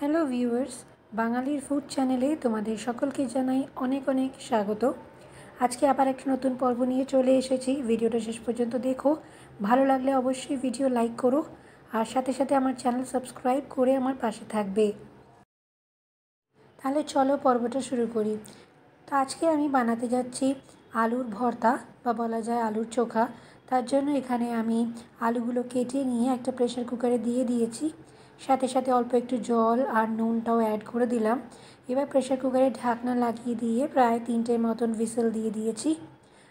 Hello viewers, বাঙালির food চ্যানেলে তোমাদের সকলকে জানাই অনেক অনেক স্বাগত। আজকে আবার একটা নতুন পর্ব নিয়ে চলে এসেছি। ভিডিওটা শেষ পর্যন্ত দেখো, ভালো লাগলে অবশ্যই ভিডিও লাইক করো আর সাথে সাথে আমার চ্যানেল সাবস্ক্রাইব করে আমার পাশে থাকবে। তাহলে চলো পর্বটা শুরু করি। তো আজকে আমি বানাতে যাচ্ছি আলুর ভর্তা বা বলা যায় আলুর চোখা। তার জন্য এখানে আমি আলুগুলো কেটে নিয়ে একটা প্রেসার কুকারে দিয়ে দিয়েছি, সাথে সাথে অল্প একটু জল আর নুনটাও অ্যাড করে দিলাম। এবার প্রেসার কুকারে ঢাকনা লাগিয়ে দিয়ে প্রায় 3টে মতন হুইসেল দিয়ে দিয়েছি।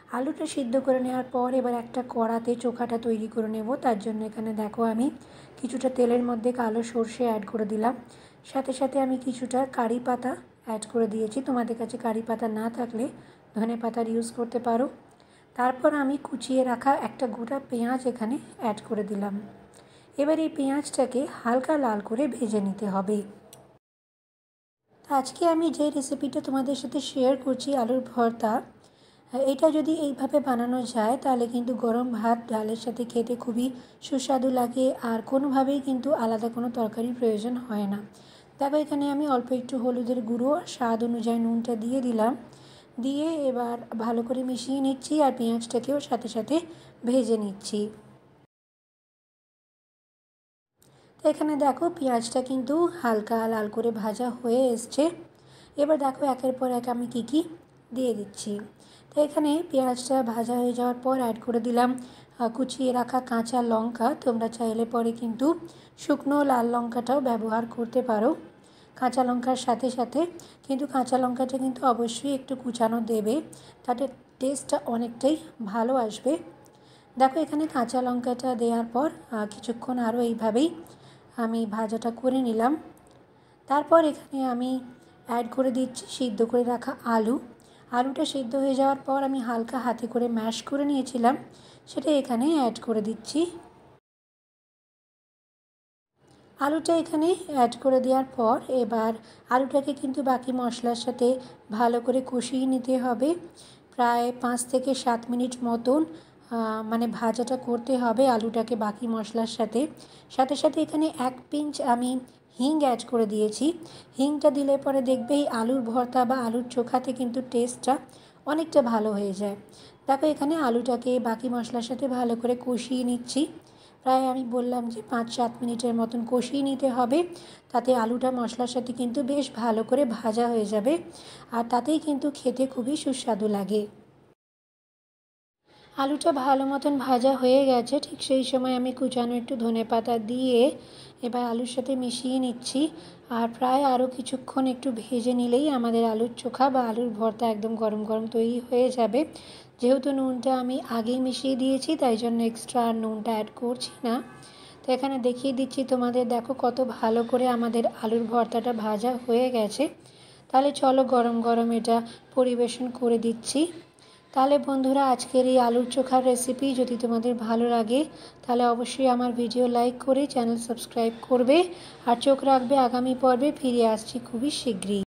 আলুটা সিদ্ধ করে নেওয়ার পর এবার একটা কড়াতে চোখাটা তৈরি করে নেব। তার জন্য এখানে দেখো আমি কিছুটা তেলের মধ্যে কালো সর্ষে অ্যাড করে দিলাম, সাথে সাথে আমি কিছুটা কারি পাতা অ্যাড করে দিয়েছি। তোমাদের কাছে কারি পাতা না থাকলে ধনে পাতার ইউজ করতে পারো। তারপর আমি কুচিয়ে রাখা একটা গোটা পেঁয়াজ এখানে অ্যাড করে দিলাম। এবার এই পেঁয়াজটাকে হালকা লাল করে ভেজে নিতে হবে। আজকে আমি যে রেসিপিটা তোমাদের সাথে শেয়ার করছি আলুর ভর্তা, এটা যদি এইভাবে বানানো যায় তাহলে কিন্তু গরম ভাত ডালের সাথে খেতে খুবই সুস্বাদু লাগে আর কোনোভাবেই কিন্তু আলাদা কোনো তরকারির প্রয়োজন হয় না। দেখো এখানে আমি অল্প একটু হলুদের গুঁড়ো আর স্বাদ অনুযায়ী নুনটা দিয়ে দিলাম, দিয়ে এবার ভালো করে মিশিয়ে নিচ্ছি আর পেঁয়াজটাকেও সাথে সাথে ভেজে নিচ্ছি। তো এখানে দেখো পেঁয়াজটা কিন্তু হালকা লাল করে ভাজা হয়ে এসছে। এবার দেখো একের পর এক আমি কী দিয়ে দিচ্ছি। তো এখানে পেঁয়াজটা ভাজা হয়ে যাওয়ার পর অ্যাড করে দিলাম কুচিয়ে রাখা কাঁচা লঙ্কা। তোমরা চাইলে পরে কিন্তু শুকনো লাল লঙ্কাটাও ব্যবহার করতে পারো কাঁচা লঙ্কার সাথে সাথে, কিন্তু কাঁচা লঙ্কাটা কিন্তু অবশ্যই একটু কুচানো দেবে, তাতে টেস্টটা অনেকটাই ভালো আসবে। দেখো এখানে কাঁচা লঙ্কাটা দেওয়ার পর কিছুক্ষণ আরও এইভাবেই আমি ভাজাটা করে নিলাম। তারপর এখানে আমি অ্যাড করে দিচ্ছি সিদ্ধ করে রাখা আলুটা সিদ্ধ হয়ে যাওয়ার পর আমি হালকা হাতে করে ম্যাশ করে নিয়েছিলাম, সেটা এখানে অ্যাড করে দিচ্ছি। আলুটা এখানে অ্যাড করে দেওয়ার পর এবার আলুটাকে কিন্তু বাকি মশলার সাথে ভালো করে কষিয়ে নিতে হবে। প্রায় 5 থেকে 7 মিনিট মতন মানে ভাজাটা করতে হবে আলুটাকে বাকি মশলার সাথে। সাথে সাথে এখানে 1 পিঞ্চ আমি হিং অ্যাড করে দিয়েছি। হিংটা দিলে পরে দেখবে এই আলুর ভর্তা বা আলুর চোখাতে কিন্তু টেস্টটা অনেকটা ভালো হয়ে যায়। দেখো এখানে আলুটাকে বাকি মশলার সাথে ভালো করে কষিয়ে নিচ্ছি। প্রায় আমি বললাম যে 5-7 মিনিটের মতন কষিয়ে নিতে হবে, তাতে আলুটা মশলার সাথে কিন্তু বেশ ভালো করে ভাজা হয়ে যাবে আর তাতেই কিন্তু খেতে খুবই সুস্বাদু লাগে। আলুটা ভালো মতন ভাজা হয়ে গেছে, ঠিক সেই সময় আমি কুচানো একটু ধনেপাতা দিয়ে এবার আলুর সাথে মিশিয়ে নিচ্ছি আর প্রায় আরও কিছুক্ষণ একটু ভেজে নিলেই আমাদের আলুর চোখা বা আলুর ভর্তা একদম গরম গরম তৈরি হয়ে যাবে। যেহেতু নুনটা আমি আগেই মিশিয়ে দিয়েছি তাই জন্য এক্সট্রা আর নুনটা অ্যাড করছি না। তো এখানে দেখিয়ে দিচ্ছি তোমাদের, দেখো কত ভালো করে আমাদের আলুর ভর্তাটা ভাজা হয়ে গেছে। তাহলে চলো গরম গরম এটা পরিবেশন করে দিচ্ছি। তাহলে বন্ধুরা আজকের এই আলুর চোখার রেসিপি যদি তোমাদের ভালো লাগে তাহলে অবশ্যই আমার ভিডিও লাইক করে চ্যানেল সাবস্ক্রাইব করবে আর চোখ রাখবে আগামী পর্বে। ফিরে আসছি খুবই শীঘ্রই।